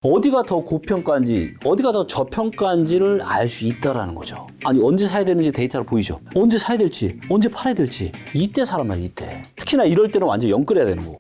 어디가 더 고평가인지 어디가 더 저평가인지를 알 수 있다라는 거죠. 아니 언제 사야 되는지 데이터로 보이죠. 언제 사야 될지 언제 팔아야 될지 이때 사람만 이때. 특히나 이럴 때는 완전 영 끓여야 되는 거고.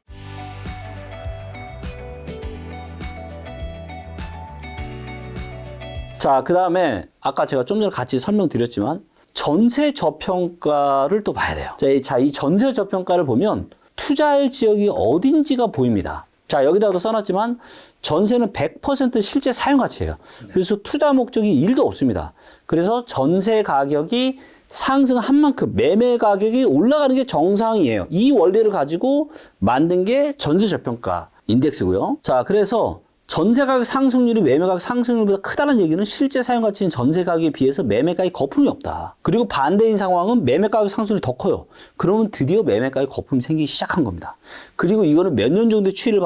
자, 그 다음에 아까 제가 좀 전에 같이 설명드렸지만 전세 저평가를 또 봐야 돼요. 자, 이 전세 저평가를 보면 투자할 지역이 어딘지가 보입니다. 자, 여기다도 써놨지만 전세는 100% 실제 사용 가치예요. 그래서 투자 목적이 1도 없습니다. 그래서 전세 가격이 상승한 만큼 매매 가격이 올라가는 게 정상이에요. 이 원리를 가지고 만든 게 전세 저평가 인덱스고요. 자, 그래서 전세 가격 상승률이 매매 가격 상승률보다 크다는 얘기는 실제 사용 가치인 전세 가격에 비해서 매매 가격 거품이 없다. 그리고 반대인 상황은 매매 가격 상승률이 더 커요. 그러면 드디어 매매 가격 거품이 생기기 시작한 겁니다. 그리고 이거는 몇 년 정도의 추이를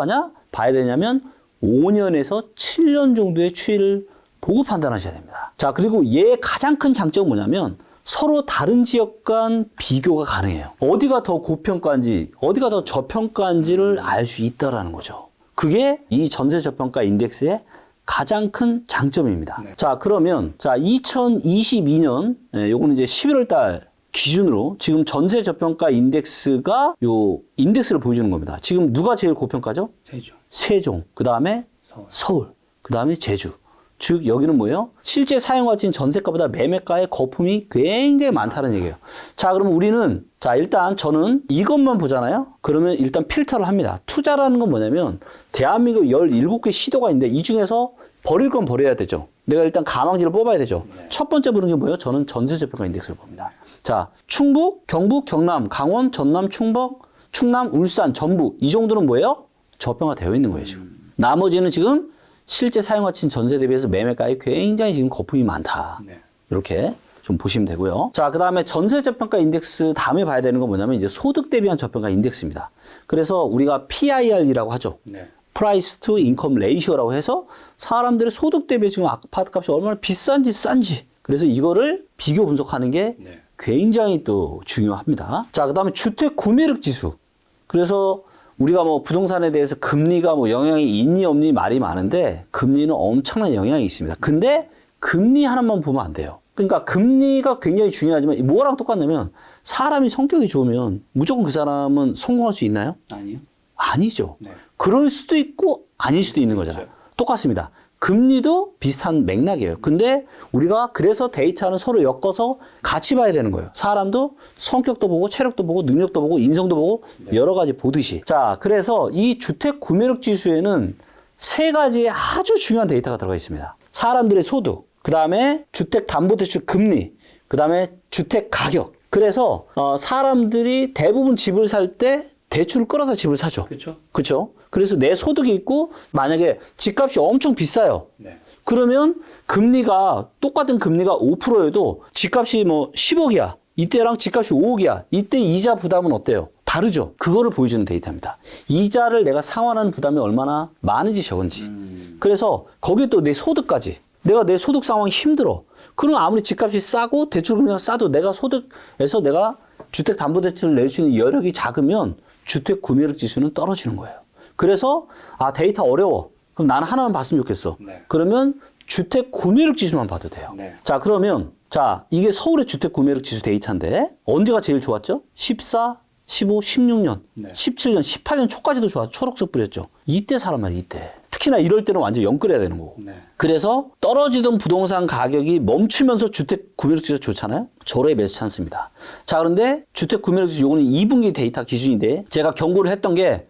봐야 되냐면 5년에서 7년 정도의 추이를 보고 판단하셔야 됩니다. 자, 그리고 얘의 가장 큰 장점은 뭐냐면 서로 다른 지역 간 비교가 가능해요. 어디가 더 고평가인지 어디가 더 저평가인지를 알 수 있다는 거죠. 그게 이 전세 저평가 인덱스의 가장 큰 장점입니다. 네. 자, 그러면 2022년 요거는 이제 11월 달 기준으로 지금 전세 저평가 인덱스가 요 인덱스를 보여주는 겁니다. 지금 누가 제일 고평가죠? 세종. 그다음에 서울. 그다음에 제주. 즉 여기는 뭐예요? 실제 사용 가치인 전세가보다 매매가의 거품이 굉장히 많다는 얘기예요. 자, 그러면 우리는 일단 저는 이것만 보잖아요. 그러면 일단 필터를 합니다. 투자라는 건 뭐냐면 대한민국 17개 시도가 있는데 이 중에서 버릴 건 버려야 되죠. 내가 일단 가망지를 뽑아야 되죠. 첫 번째 보는 게 뭐예요? 저는 전세 저평가 인덱스를 봅니다. 자, 충북, 경북, 경남, 강원, 전남, 충남, 울산, 전북 이 정도는 뭐예요? 저평가 되어 있는 거예요, 지금. 나머지는 지금 실제 사용 가치인 전세 대비해서 매매가에 굉장히 지금 거품이 많다. 네. 이렇게 좀 보시면 되고요. 자, 그 다음에 전세 저평가 인덱스 다음에 봐야 되는 건 뭐냐면 이제 소득 대비한 저평가 인덱스입니다. 그래서 우리가 PIR이라고 하죠. 네. Price to Income Ratio라고 해서 사람들의 소득 대비 지금 아파트 값이 얼마나 비싼지 싼지. 그래서 이거를 비교 분석하는 게 네. 굉장히 또 중요합니다. 자, 그 다음에 주택 구매력 지수. 그래서 우리가 뭐 부동산에 대해서 금리가 뭐 영향이 있니 없니 말이 많은데 금리는 엄청난 영향이 있습니다. 근데 금리 하나만 보면 안 돼요. 그러니까 금리가 굉장히 중요하지만 뭐랑 똑같냐면 사람이 성격이 좋으면 무조건 그 사람은 성공할 수 있나요? 아니요. 아니죠. 네. 그럴 수도 있고 아닐 수도 있는 거잖아요. 그렇죠. 똑같습니다. 금리도 비슷한 맥락이에요. 근데 우리가 그래서 데이터는 서로 엮어서 같이 봐야 되는 거예요. 사람도 성격도 보고 체력도 보고 능력도 보고 인성도 보고 네. 여러 가지 보듯이. 자, 그래서 이 주택 구매력 지수에는 세 가지의 아주 중요한 데이터가 들어가 있습니다. 사람들의 소득, 그 다음에 주택담보대출 금리, 그 다음에 주택 가격. 그래서 사람들이 대부분 집을 살 때 대출을 끌어다 집을 사죠. 그렇죠. 그렇죠. 그래서 내 소득이 있고 만약에 집값이 엄청 비싸요. 네. 그러면 금리가 똑같은 금리가 5%여도 집값이 뭐 10억이야. 이때랑 집값이 5억이야. 이때 이자 부담은 어때요? 다르죠. 그거를 보여주는 데이터입니다. 이자를 내가 상환하는 부담이 얼마나 많은지 적은지. 그래서 거기에 또 내 소득까지. 내가 내 소득 상황이 힘들어. 그럼 아무리 집값이 싸고 대출 금리가 싸도 내가 소득에서 내가 주택담보대출을 낼 수 있는 여력이 작으면 주택 구매력 지수는 떨어지는 거예요. 그래서 데이터 어려워. 그럼 나는 하나만 봤으면 좋겠어. 네. 그러면 주택 구매력 지수만 봐도 돼요. 네. 자, 그러면 이게 서울의 주택 구매력 지수 데이터인데 언제가 제일 좋았죠? 14, 15, 16년, 네. 17년, 18년 초까지도 좋았죠. 초록색 뿌렸죠. 이때 사람만 이때. 특히나 이럴 때는 완전 영 끓여야 되는 거고. 네. 그래서 떨어지던 부동산 가격이 멈추면서 주택 구매력 지수가 좋잖아요. 저로의 매수 찬스입니다. 자, 그런데 주택 구매력 지수 요거는 2분기 데이터 기준인데 제가 경고를 했던 게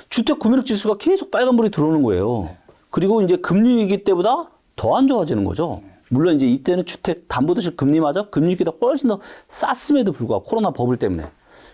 주택 구매력 지수가 계속 빨간불이 들어오는 거예요. 네. 그리고 이제 금리 위기 때보다 더 안 좋아지는 거죠. 네. 물론 이제 이때는 주택 담보대출 금리마저 금리 위기보다 훨씬 더 쌌음에도 불구하고 코로나 버블 때문에.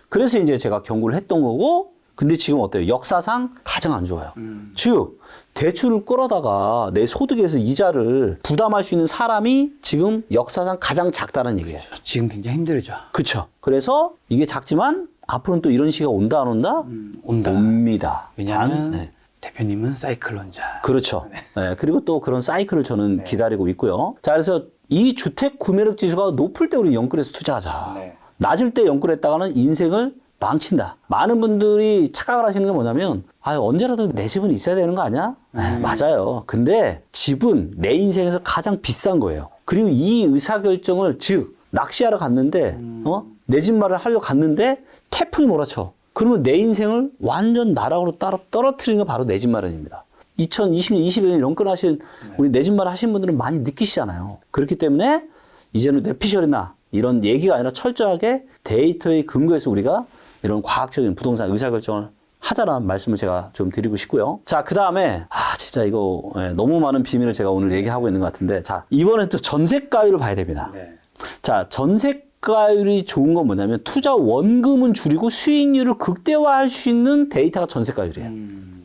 그래서 이제 제가 경고를 했던 거고, 근데 지금 어때요? 역사상 가장 안 좋아요. 즉, 대출을 끌어다가 내 소득에서 이자를 부담할 수 있는 사람이 지금 역사상 가장 작다는 얘기예요. 지금 굉장히 힘들죠. 그렇죠. 그래서 이게 작지만 앞으로는 또 이런 시기가 온다 안 온다? 온다. 옵니다. 왜냐하면 네. 대표님은 사이클론자. 그렇죠. 네. 네. 그리고 또 그런 사이클을 저는 기다리고 있고요. 자, 그래서 이 주택 구매력 지수가 높을 때 우리 영끌에서 투자하자. 네. 낮을 때 영끌했다가는 인생을 망친다. 많은 분들이 착각을 하시는 게 뭐냐면 언제라도 내 집은 있어야 되는 거 아니야? 맞아요. 근데 집은 내 인생에서 가장 비싼 거예요. 그리고 이 의사결정을 즉 낚시하러 갔는데 내 집 마련을 하려고 갔는데 태풍이 몰아쳐. 그러면 내 인생을 완전 나락으로 떨어뜨리는 게 바로 내 집 마련입니다. 2020년, 21년 연끌하신 우리 내 집 마련 하신 분들은 많이 느끼시잖아요. 그렇기 때문에 이제는 뇌피셜이나 이런 얘기가 아니라 철저하게 데이터에 근거해서 우리가 이런 과학적인 부동산 의사결정을 하자라는 말씀을 제가 좀 드리고 싶고요. 자, 그 다음에 진짜 이거 너무 많은 비밀을 제가 오늘 얘기하고 있는 것 같은데 자, 이번엔 또 전세가율을 봐야 됩니다. 네. 자, 전세가율이 좋은 건 뭐냐면 투자 원금은 줄이고 수익률을 극대화할 수 있는 데이터가 전세가율이에요.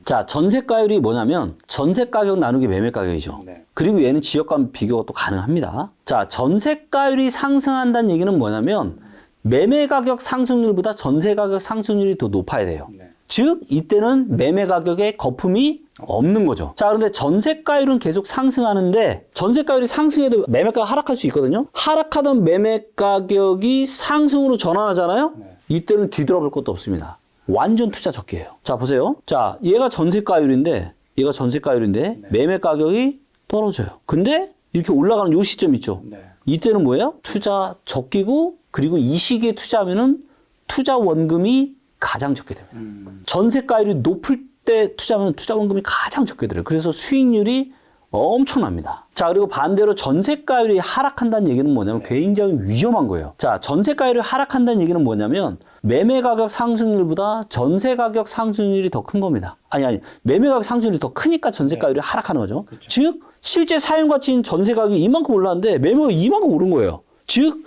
자, 전세가율이 뭐냐면 전세가격 나누기 매매가격이죠. 네. 그리고 얘는 지역간 비교가 또 가능합니다. 자, 전세가율이 상승한다는 얘기는 뭐냐면 매매가격 상승률보다 전세가격 상승률이 더 높아야 돼요. 네. 즉 이때는 매매가격에 거품이 없는 거죠. 자, 그런데 전세가율은 계속 상승하는데 전세가율이 상승해도 매매가가 하락할 수 있거든요. 하락하던 매매가격이 상승으로 전환하잖아요. 네. 이때는 뒤돌아볼 것도 없습니다. 완전 투자 적기예요. 자, 보세요. 자, 얘가 전세가율인데 네. 매매가격이 떨어져요. 근데 이렇게 올라가는 요 시점 있죠. 네. 이때는 뭐예요? 투자 적기고 그리고 이 시기에 투자하면은 투자 원금이 가장 적게 됩니다. 전세가율이 높을 때 투자하면 투자 원금이 가장 적게 들어요. 그래서 수익률이 엄청납니다. 자, 그리고 반대로 전세가율이 하락한다는 얘기는 뭐냐면 굉장히 위험한 거예요. 자, 전세가율이 하락한다는 얘기는 뭐냐면 매매가격 상승률보다 전세가격 상승률이 더 큰 겁니다. 아니, 매매가격 상승률이 더 크니까 전세가율이 하락하는 거죠. 그렇죠. 즉, 실제 사용가치인 전세가격이 이만큼 올랐는데 매매가 이만큼 오른 거예요. 즉,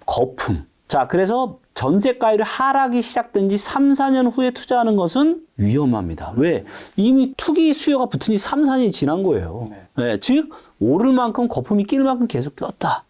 거품. 자, 그래서 전세가율이 하락이 시작된 지 3, 4년 후에 투자하는 것은 위험합니다. 왜? 이미 투기 수요가 붙은 지 3, 4년이 지난 거예요. 네, 즉, 오를 만큼 거품이 낄 만큼 계속 꼈다.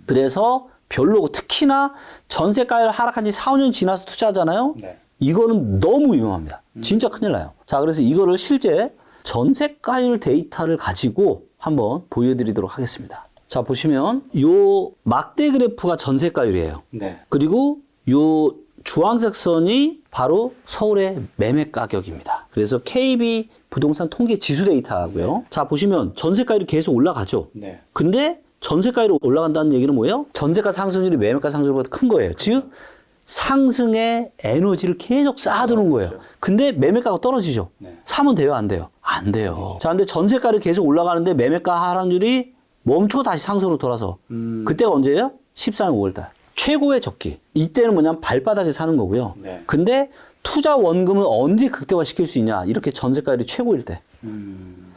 그래서 별로고 특히나 전세가율 하락한 지 4, 5년 지나서 투자하잖아요. 네. 이거는 너무 위험합니다. 진짜 큰일 나요. 자, 그래서 이거를 실제 전세가율 데이터를 가지고 한번 보여드리도록 하겠습니다. 자, 보시면 요 막대 그래프가 전세가율이에요. 네. 그리고 요 주황색 선이 바로 서울의 매매 가격입니다. 그래서 KB 부동산 통계 지수 데이터고요. 자, 보시면 전세가율이 계속 올라가죠. 네. 근데 전세가율이 올라간다는 얘기는 뭐예요? 전세가 상승률이 매매가 상승률보다 큰 거예요. 즉 상승의 에너지를 계속 쌓아두는 거예요. 근데 매매가가 떨어지죠. 네. 사면 돼요, 안 돼요? 안 돼요. 자, 근데 전세가를 계속 올라가는데 매매가 하락률이 멈추고 다시 상승으로 돌아서 그때가 언제예요? 14년 5월달. 최고의 적기. 이때는 뭐냐면 발바닥에 사는 거고요. 네. 근데 투자 원금을 언제 극대화시킬 수 있냐? 이렇게 전세가율이 최고일 때.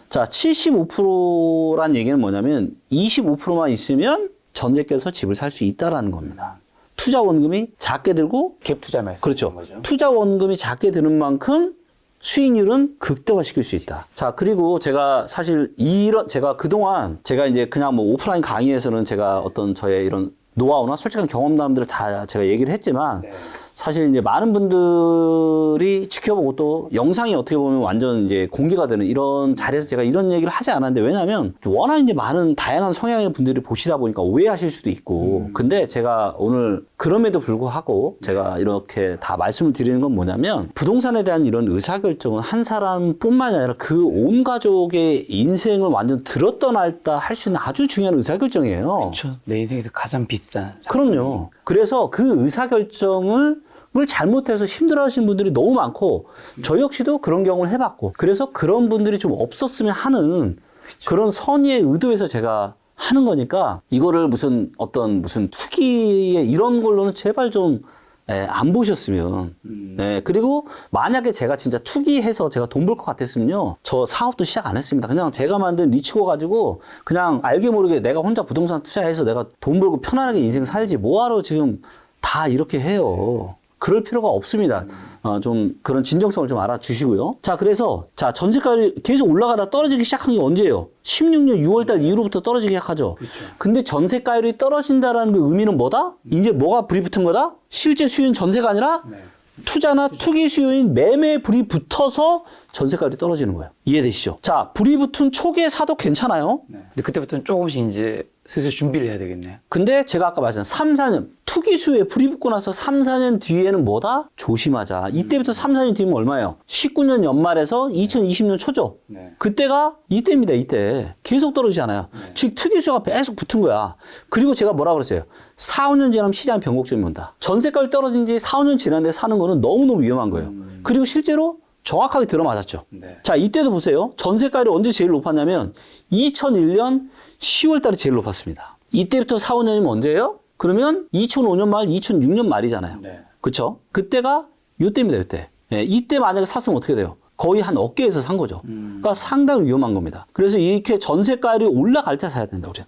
자, 75%란 얘기는 뭐냐면 25%만 있으면 전세가에서 집을 살 수 있다라는 겁니다. 투자 원금이 작게 들고 갭 투자 말씀. 그렇죠. 거죠? 투자 원금이 작게 드는 만큼 수익률은 극대화시킬 수 있다. 자, 그리고 제가 사실 제가 그동안 제가 이제 그냥 뭐 오프라인 강의에서는 제가 어떤 저의 이런 노하우나 솔직한 경험담들을 다 제가 얘기를 했지만 네. 사실 이제 많은 분들이 지켜보고 또 영상이 어떻게 보면 완전 이제 공개가 되는 이런 자리에서 제가 이런 얘기를 하지 않았는데 왜냐하면 워낙 이제 많은 다양한 성향의 분들이 보시다 보니까 오해하실 수도 있고 근데 제가 오늘 그럼에도 불구하고 제가 이렇게 다 말씀을 드리는 건 뭐냐면 부동산에 대한 이런 의사결정은 한 사람뿐만이 아니라 그 온 가족의 인생을 완전 들었다 놨다 할 수 있는 아주 중요한 의사결정이에요. 그렇죠. 내 인생에서 가장 비싼. 그럼요. 그래서 그 의사결정을 잘못해서 힘들어하시는 분들이 너무 많고 저 역시도 그런 경험을 해봤고 그래서 그런 분들이 좀 없었으면 하는 그런 선의의 의도에서 제가 하는 거니까 이거를 무슨 투기에 이런 걸로는 제발 좀 안 보셨으면. 그리고 만약에 제가 진짜 투기해서 제가 돈 벌 것 같았으면요. 저 사업도 시작 안 했습니다. 그냥 제가 만든 리치고 가지고 그냥 알게 모르게 내가 혼자 부동산 투자해서 내가 돈 벌고 편안하게 인생 살지 뭐하러 지금 다 이렇게 해요. 그럴 필요가 없습니다. 좀 그런 진정성을 좀 알아주시고요. 자, 그래서 전세가율이 계속 올라가다 떨어지기 시작한 게 언제예요? 16년 6월달 이후로부터 떨어지기 시작하죠. 그렇죠. 근데 전세가율이 떨어진다라는 그 의미는 뭐다? 이제 뭐가 불이 붙은 거다? 실제 수요인 전세가 아니라 네. 투자나 투기 수요인 매매에 불이 붙어서 전세가율이 떨어지는 거예요. 이해되시죠? 자, 불이 붙은 초기에 사도 괜찮아요. 네. 근데 그때부터는 조금씩 이제 슬슬 준비를 해야 되겠네요. 근데 제가 아까 말했잖아요. 3, 4년. 투기 수요에 불이 붙고 나서 3, 4년 뒤에는 뭐다? 조심하자. 이때부터 3, 4년 뒤면 얼마예요? 19년 연말에서 2020년 초죠? 네. 그때가 이때입니다, 이때. 계속 떨어지잖아요. 즉, 투기 수요가 계속 붙은 거야. 그리고 제가 뭐라 그랬어요? 4, 5년 지나면 시장 변곡점이 온다. 전세가율 떨어진 지 4, 5년 지났는데 사는 거는 너무너무 위험한 거예요. 그리고 실제로 정확하게 들어맞았죠. 네. 자, 이때도 보세요. 전세가율이 언제 제일 높았냐면 2001년 10월 달에 제일 높았습니다. 이때부터 4, 5년이면 언제예요? 그러면 2005년 말, 2006년 말이잖아요. 네. 그쵸? 그때가 이때입니다, 이때. 예, 이때 만약에 샀으면 어떻게 돼요? 거의 한 어깨에서 산 거죠. 그러니까 상당히 위험한 겁니다. 그래서 이렇게 전세가율이 올라갈 때 사야 된다, 우리는.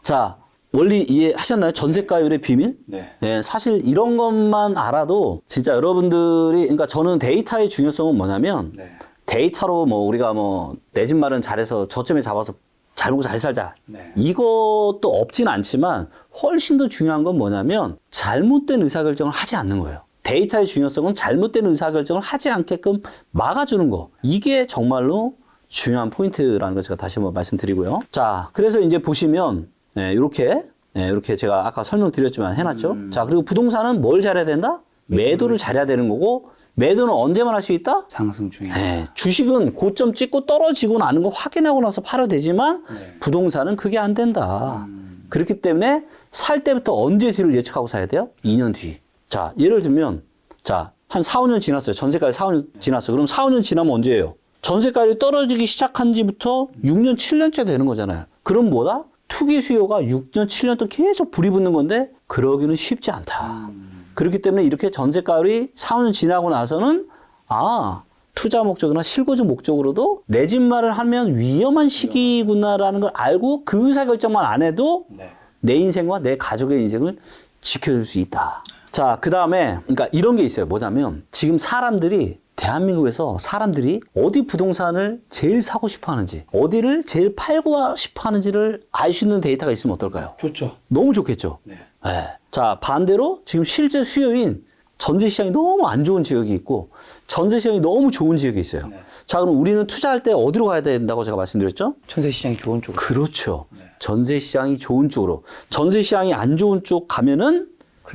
자, 원리 이해하셨나요? 전세가율의 비밀? 네. 예, 사실 이런 것만 알아도 진짜 여러분들이, 그러니까 저는 데이터의 중요성은 뭐냐면 네. 데이터로 뭐 우리가 뭐 내 집 마련 잘해서 저점에 잡아서 잘 먹고 잘 살자. 네. 이것도 없진 않지만 훨씬 더 중요한 건 뭐냐면 잘못된 의사결정을 하지 않는 거예요. 데이터의 중요성은 잘못된 의사결정을 하지 않게끔 막아주는 거. 이게 정말로 중요한 포인트라는 걸 제가 다시 한번 말씀드리고요. 자, 그래서 이제 보시면 이렇게 제가 아까 설명드렸지만 해놨죠. 자, 그리고 부동산은 뭘 잘해야 된다? 매도를 잘해야 되는 거고 매도는 언제만 할 수 있다? 상승 중에. 주식은 고점 찍고 떨어지고 나는 거 확인하고 나서 팔아도 되지만 네. 부동산은 그게 안 된다. 그렇기 때문에 살 때부터 언제 뒤를 예측하고 사야 돼요? 2년 뒤. 자, 예를 들면 자, 한 4, 5년 지났어요. 전세가율 4, 5년 지났어요. 그럼 4, 5년 지나면 언제예요? 전세가율이 떨어지기 시작한 지부터 6년, 7년째 되는 거잖아요. 그럼 뭐다? 투기 수요가 6년, 7년 동안 계속 불이 붙는 건데 그러기는 쉽지 않다. 그렇기 때문에 이렇게 전세가율이 4, 5년 지나고 나서는 투자 목적이나 실거주 목적으로도 내 집 마련을 하면 위험한 시기구나라는 걸 알고 그 의사결정만 안 해도 네. 내 인생과 내 가족의 인생을 지켜줄 수 있다. 자, 그 다음에 그러니까 이런 게 있어요. 뭐냐면 지금 대한민국에서 사람들이 어디 부동산을 제일 사고 싶어 하는지, 어디를 제일 팔고 싶어 하는지를 알 수 있는 데이터가 있으면 어떨까요? 좋죠. 너무 좋겠죠? 네. 자, 반대로 지금 실제 수요인 전세 시장이 너무 안 좋은 지역이 있고 전세 시장이 너무 좋은 지역이 있어요. 네. 자, 그럼 우리는 투자할 때 어디로 가야 된다고 제가 말씀드렸죠? 전세 시장이 좋은 쪽으로. 그렇죠. 네. 전세 시장이 좋은 쪽으로. 전세 시장이 안 좋은 쪽 가면은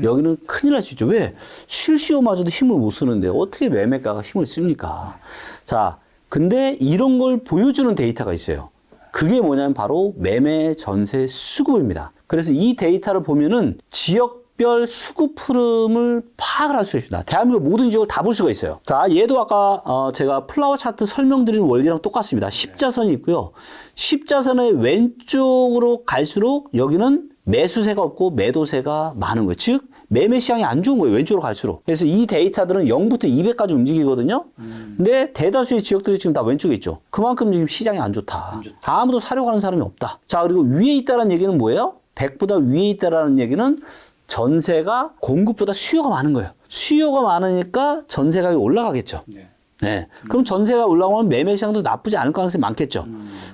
여기는 큰일 날 수 있죠. 왜? 실수요마저도 힘을 못 쓰는데 어떻게 매매가가 힘을 씁니까? 자, 근데 이런 걸 보여주는 데이터가 있어요. 그게 뭐냐면 바로 매매 전세 수급입니다. 그래서 이 데이터를 보면은 지역별 수급 흐름을 파악을 할 수 있습니다. 대한민국 모든 지역을 다 볼 수가 있어요. 자, 얘도 아까 제가 플라워 차트 설명드린 원리랑 똑같습니다. 십자선이 있고요. 십자선의 왼쪽으로 갈수록 여기는 매수세가 없고 매도세가 많은 거예요. 즉 매매 시장이 안 좋은 거예요. 왼쪽으로 갈수록. 그래서 이 데이터들은 0부터 200까지 움직이거든요. 근데 대다수의 지역들이 지금 다 왼쪽에 있죠. 그만큼 지금 시장이 안 좋다. 아무도 사려고 하는 사람이 없다. 자, 그리고 위에 있다는 얘기는 뭐예요? 100보다 위에 있다라는 얘기는 전세가 공급보다 수요가 많은 거예요. 수요가 많으니까 전세 가격이 올라가겠죠. 네. 그럼 전세가 올라오면 매매 시장도 나쁘지 않을 가능성이 많겠죠.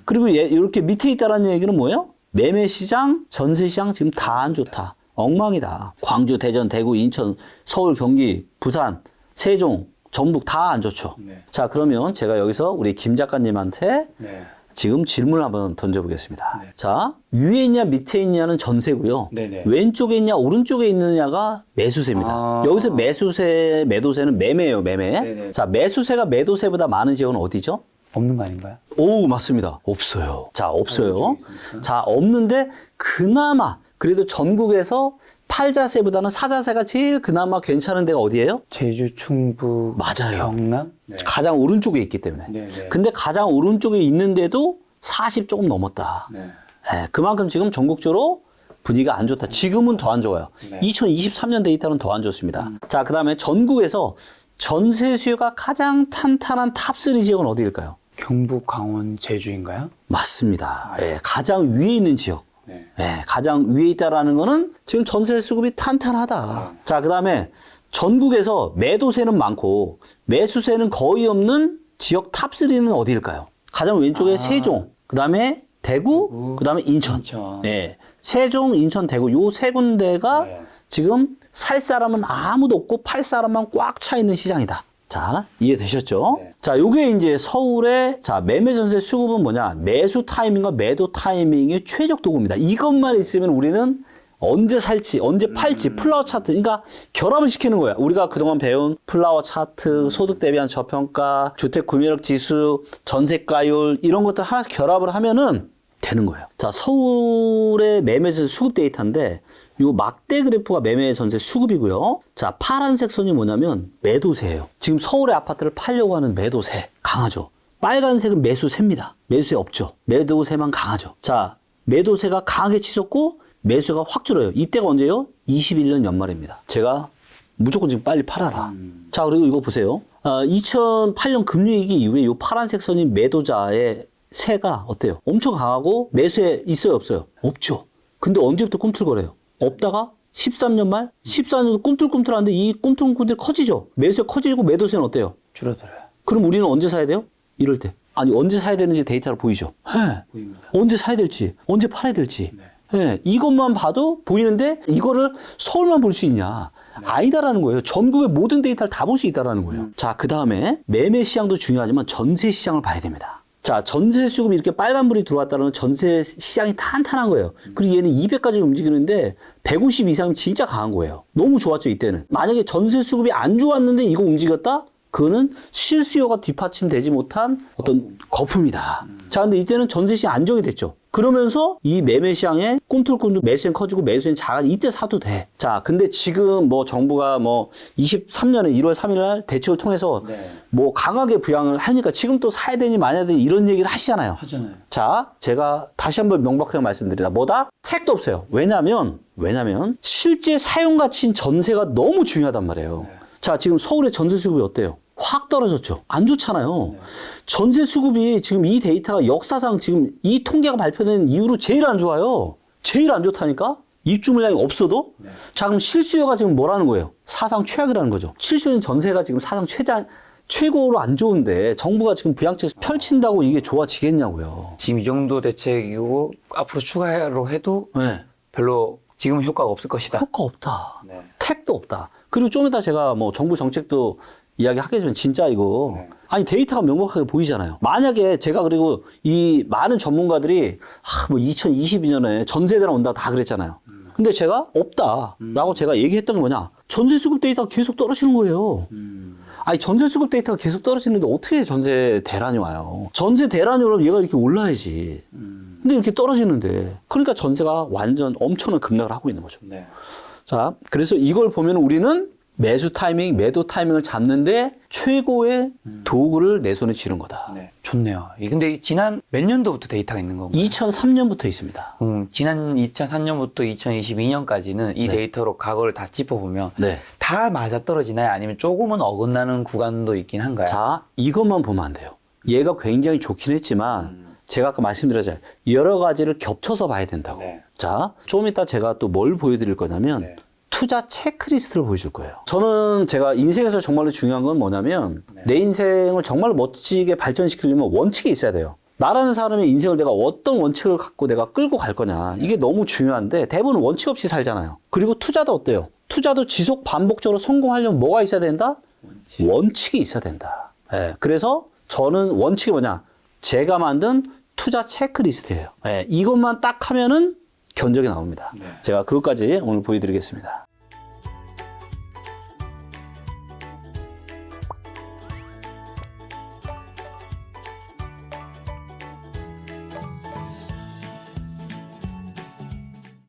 그리고 이렇게 밑에 있다라는 얘기는 뭐예요? 매매 시장, 전세 시장 지금 다 안 좋다. 엉망이다. 광주, 대전, 대구, 인천, 서울, 경기, 부산, 세종, 전북 다 안 좋죠. 네. 자, 그러면 제가 여기서 우리 김 작가님한테 네. 지금 질문을 한번 던져보겠습니다. 네. 자, 위에 있냐 밑에 있냐는 전세고요. 네네. 왼쪽에 있냐 오른쪽에 있느냐가 매수세입니다. 여기서 매수세, 매도세는 매매예요, 매매. 네네. 자, 매수세가 매도세보다 많은 지역은 어디죠? 없는 거 아닌가요? 오, 맞습니다. 없어요. 자, 없어요. 자, 없는데 그나마 그래도 전국에서 팔자세보다는 사자세가 제일 그나마 괜찮은 데가 어디예요? 제주, 충북, 맞아요. 경남. 네. 가장 오른쪽에 있기 때문에. 네네. 근데 가장 오른쪽에 있는데도 40 조금 넘었다. 네. 네, 그만큼 지금 전국적으로 분위기가 안 좋다. 지금은 더 안 좋아요. 네. 2023년 데이터는 더 안 좋습니다. 자, 그 다음에 전국에서 전세 수요가 가장 탄탄한 탑3 지역은 어디일까요? 경북, 강원, 제주인가요? 맞습니다. 예, 가장 위에 있는 지역. 네. 예, 가장 위에 있다라는 거는 지금 전세 수급이 탄탄하다. 자, 그 다음에 전국에서 매도세는 많고 매수세는 거의 없는 지역 탑3는 어디일까요? 가장 왼쪽에 세종, 그 다음에 대구, 그 다음에 인천. 예, 세종, 인천, 대구 요 세 군데가 네. 지금 살 사람은 아무도 없고 팔 사람만 꽉 차 있는 시장이다. 자, 이해되셨죠? 네. 자, 요게 이제 서울의 자, 매매 전세 수급은 뭐냐? 매수 타이밍과 매도 타이밍의 최적 도구입니다. 이것만 있으면 우리는 언제 살지, 언제 팔지, 플라워 차트. 그러니까 결합을 시키는 거야. 우리가 그동안 배운 플라워 차트, 소득 대비한 저평가, 주택 구매력 지수, 전세가율 이런 것들 하나 결합을 하면은 되는 거예요. 자, 서울의 매매 전세 수급 데이터인데 요 막대 그래프가 매매 전세 수급이고요. 자, 파란색 선이 뭐냐면 매도세예요. 지금 서울의 아파트를 팔려고 하는 매도세 강하죠. 빨간색은 매수세입니다. 매수세 없죠. 매도세만 강하죠. 자, 매도세가 강하게 치솟고 매수세가 확 줄어요. 이때가 언제요? 21년 연말입니다. 제가 무조건 지금 빨리 팔아라. 자, 그리고 이거 보세요. 2008년 금융위기 이후에 이 파란색 선이 매도자의 세가 어때요? 엄청 강하고 매수에 있어요, 없어요? 없죠. 근데 언제부터 꿈틀거려요? 없다가 13년 말? 14년도 꿈틀꿈틀하는데 이 꿈틀꿈틀 커지죠? 매수세 커지고 매도세는 어때요? 줄어들어요. 그럼 우리는 언제 사야 돼요? 이럴 때. 아니, 언제 사야 되는지 데이터로 보이죠? 네. 보입니다. 언제 사야 될지, 언제 팔아야 될지. 네. 네. 이것만 봐도 보이는데 이거를 서울만 볼 수 있냐? 아니다라는 거예요. 전국의 모든 데이터를 다 볼 수 있다라는 거예요. 자, 그 다음에 매매 시장도 중요하지만 전세 시장을 봐야 됩니다. 자, 전세 수급이 이렇게 빨간불이 들어왔다는 건 전세 시장이 탄탄한 거예요. 그리고 얘는 200까지 움직이는데 150 이상이면 진짜 강한 거예요. 너무 좋았죠, 이때는. 만약에 전세 수급이 안 좋았는데 이거 움직였다? 그거는 실수요가 뒷받침되지 못한 어떤 거품이다. 자, 근데 이때는 전세 시장 안정이 됐죠. 그러면서 이 매매 시장에 꿈틀꿈틀 매수는 커지고 매수는 작아지고 이때 사도 돼. 자, 근데 지금 뭐 정부가 뭐 23년에 1월 3일 날 대책을 통해서 네. 뭐 강하게 부양을 하니까 지금 또 사야 되니 마냐 되니 이런 얘기를 하시잖아요. 하잖아요. 자, 제가 다시 한번 명확하게 말씀드립니다. 뭐다? 택도 없어요. 왜냐면 실제 사용 가치인 전세가 너무 중요하단 말이에요. 자, 지금 서울의 전세 수급이 어때요? 확 떨어졌죠. 안 좋잖아요. 네. 전세 수급이 지금 이 데이터가 역사상 지금 이 통계가 발표된 이후로 제일 안 좋아요. 제일 안 좋다니까? 입주 물량이 없어도? 네. 자, 그럼 실수요가 지금 뭐라는 거예요? 사상 최악이라는 거죠. 실수요는 전세가 지금 사상 최고로 안 좋은데 정부가 지금 부양책 펼친다고 이게 좋아지겠냐고요. 지금 이 정도 대책이고 앞으로 추가로 해도 네. 별로 지금 효과가 없을 것이다. 효과 없다. 네. 택도 없다. 그리고 좀 이따 제가 뭐 정부 정책도 이야기하겠지만 진짜 이거 네. 아니 데이터가 명확하게 보이잖아요. 만약에 제가 그리고 이 많은 전문가들이 뭐 2022년에 전세대란 온다 다 그랬잖아요. 근데 제가 없다라고 제가 얘기했던 게 뭐냐? 전세 수급 데이터가 계속 떨어지는 거예요. 아니 전세 수급 데이터가 계속 떨어지는데 어떻게 전세 대란이 와요? 전세 대란이 오면 얘가 이렇게 올라야지. 근데 이렇게 떨어지는데 그러니까 전세가 완전 엄청난 급락을 하고 있는 거죠. 네. 자, 그래서 이걸 보면 우리는 매수 타이밍, 매도 타이밍을 잡는데 최고의 도구를 내 손에 쥐는 거다. 네. 좋네요. 근데 지난 몇 년도부터 데이터가 있는 건가요? 2003년부터 있습니다. 지난 2003년부터 2022년까지는 이 네. 데이터로 과거를 다 짚어보면 네. 다 맞아떨어지나요? 아니면 조금은 어긋나는 구간도 있긴 한가요? 자, 이것만 보면 안 돼요. 얘가 굉장히 좋긴 했지만 제가 아까 말씀드렸잖아요. 여러 가지를 겹쳐서 봐야 된다고. 네. 자, 좀 이따 제가 또 뭘 보여드릴 거냐면 네. 투자 체크리스트를 보여줄 거예요. 저는 제가 인생에서 정말로 중요한 건 뭐냐면 내 인생을 정말 멋지게 발전시키려면 원칙이 있어야 돼요. 나라는 사람의 인생을 내가 어떤 원칙을 갖고 내가 끌고 갈 거냐. 이게 너무 중요한데 대부분 원칙 없이 살잖아요. 그리고 투자도 어때요? 투자도 지속 반복적으로 성공하려면 뭐가 있어야 된다? 원칙이 있어야 된다. 예, 그래서 저는 원칙이 뭐냐? 제가 만든 투자 체크리스트예요. 예, 이것만 딱 하면은 견적이 나옵니다. 네. 제가 그것까지 오늘 보여드리겠습니다.